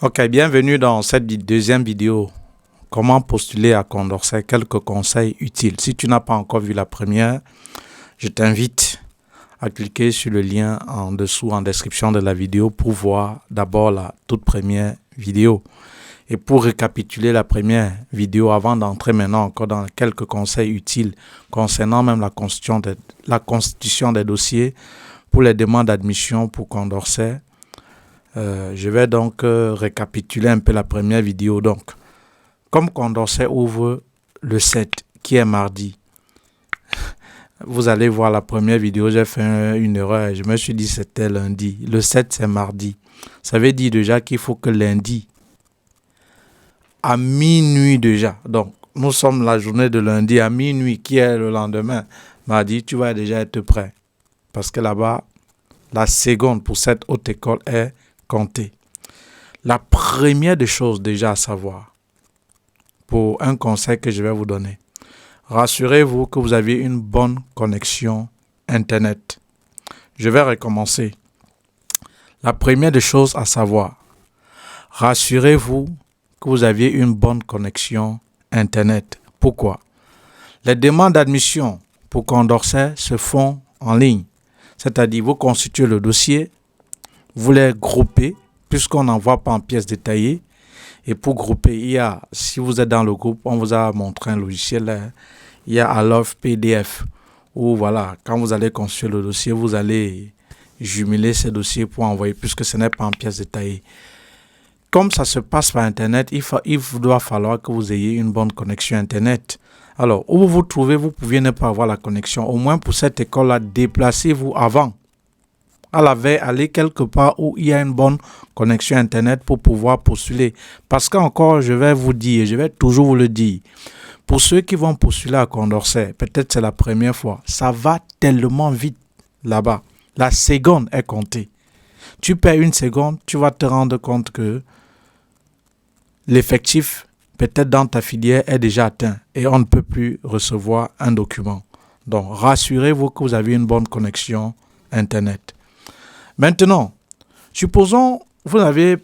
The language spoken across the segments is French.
Ok, bienvenue dans cette deuxième vidéo. Comment postuler à Condorcet? Quelques conseils utiles. Si tu n'as pas encore vu la première, je t'invite à cliquer sur le lien en dessous en description de la vidéo pour voir d'abord la toute première vidéo. Et pour récapituler la première vidéo, avant d'entrer maintenant encore dans quelques conseils utiles concernant même la constitution des dossiers pour les demandes d'admission pour Condorcet, je vais donc récapituler un peu la première vidéo. Donc, comme Condorcet ouvre le 7, qui est mardi, vous allez voir la première vidéo, j'ai fait une erreur. Je me suis dit c'était lundi. Le 7, c'est mardi. Ça veut dire déjà qu'il faut que lundi, à minuit déjà. Donc, nous sommes la journée de lundi à minuit, qui est le lendemain. Mardi, tu vas déjà être prêt. Parce que là-bas, la seconde pour cette haute école est comptée. La première des choses déjà à savoir, pour un conseil que je vais vous donner, rassurez-vous que vous avez une bonne connexion Internet. Je vais recommencer. La première des choses à savoir, rassurez-vous que vous aviez une bonne connexion Internet. Pourquoi? Les demandes d'admission pour Condorcet se font en ligne. C'est-à-dire, vous constituez le dossier, vous les groupez, puisqu'on n'envoie pas en pièces détaillées. Et pour grouper, si vous êtes dans le groupe, on vous a montré un logiciel, il y a Aloft PDF, où voilà, quand vous allez construire le dossier, vous allez jumeler ces dossiers pour envoyer, puisque ce n'est pas en pièces détaillées. Comme ça se passe par Internet, il doit falloir que vous ayez une bonne connexion Internet. Alors, où vous vous trouvez, vous pouviez ne pas avoir la connexion. Au moins pour cette école-là, déplacez-vous avant. À la veille, allez quelque part où il y a une bonne connexion Internet pour pouvoir postuler. Parce qu'encore, je vais vous dire, je vais toujours vous le dire, pour ceux qui vont postuler à Condorcet, peut-être c'est la première fois, ça va tellement vite là-bas. La seconde est comptée. Tu perds une seconde, tu vas te rendre compte que l'effectif, peut-être dans ta filière, est déjà atteint et on ne peut plus recevoir un document. Donc, rassurez-vous que vous avez une bonne connexion Internet. Maintenant, supposons vous avez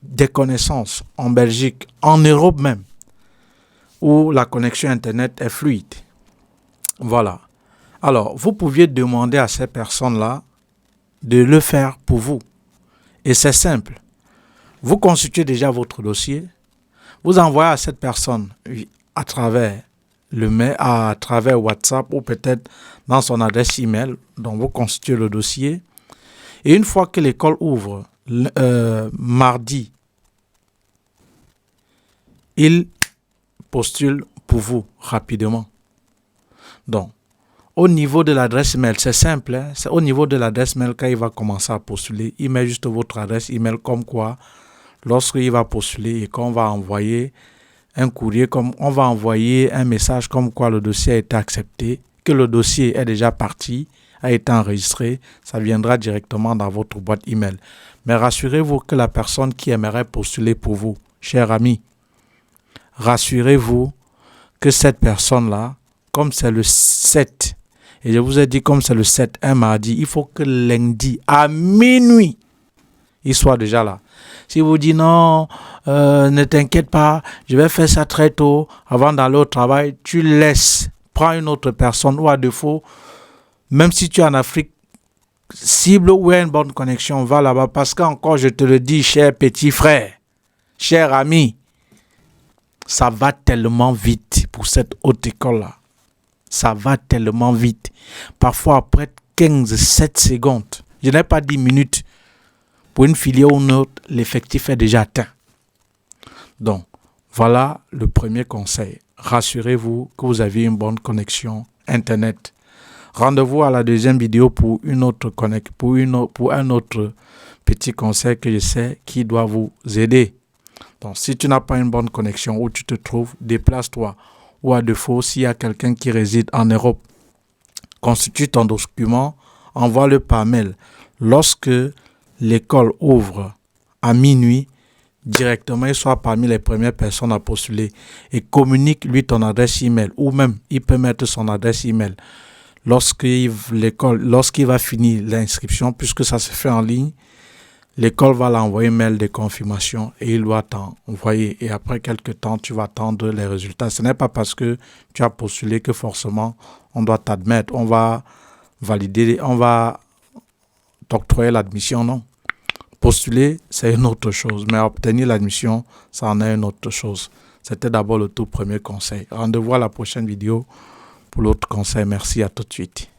des connaissances en Belgique, en Europe même, où la connexion Internet est fluide. Voilà. Alors, vous pouviez demander à ces personnes-là de le faire pour vous. Et c'est simple. Vous constituez déjà votre dossier, vous envoyez à cette personne à travers le mail, à travers WhatsApp ou peut-être dans son adresse email, donc vous constituez le dossier. Et une fois que l'école ouvre mardi, il postule pour vous rapidement. Donc, au niveau de l'adresse email, c'est simple. C'est au niveau de l'adresse email quand il va commencer à postuler. Il met juste votre adresse email comme quoi, lorsqu'il va postuler et qu'on va envoyer un courrier, comme on va envoyer un message comme quoi le dossier a été accepté, que le dossier est déjà parti, a été enregistré, ça viendra directement dans votre boîte email. Mais rassurez-vous que la personne qui aimerait postuler pour vous, cher ami, rassurez-vous que cette personne-là, comme c'est le 7, et je vous ai dit comme c'est le 7, un mardi, il faut que lundi, à minuit, il soit déjà là. Si vous dites non, ne t'inquiète pas, je vais faire ça très tôt, avant d'aller au travail, tu laisses, prends une autre personne ou à défaut, même si tu es en Afrique, cible où il y a une bonne connexion, va là-bas. Parce qu'encore, je te le dis, cher petit frère, cher ami, ça va tellement vite pour cette haute école-là. Ça va tellement vite. Parfois, après 15-7 secondes, je n'ai pas 10 minutes, pour une filière ou une autre, l'effectif est déjà atteint. Donc, voilà le premier conseil. Rassurez-vous que vous avez une bonne connexion Internet. Rendez-vous à la deuxième vidéo pour un autre petit conseil que je sais qui doit vous aider. Donc, si tu n'as pas une bonne connexion où tu te trouves, déplace-toi. Ou à défaut, s'il y a quelqu'un qui réside en Europe, constitue ton document, envoie-le par mail. Lorsque l'école ouvre à minuit, directement, il soit parmi les premières personnes à postuler et communique-lui ton adresse email ou même il peut mettre son adresse email. Lorsqu'il va finir l'inscription, puisque ça se fait en ligne, l'école va l'envoyer mail de confirmation et il doit t'envoyer. Et après quelques temps, tu vas attendre les résultats. Ce n'est pas parce que tu as postulé que forcément on doit t'admettre. On va valider, on va t'octroyer l'admission, non. Postuler, c'est une autre chose, mais obtenir l'admission, ça en est une autre chose. C'était d'abord le tout premier conseil. Rendez-vous à la prochaine vidéo pour l'autre conseil. Merci, à tout de suite.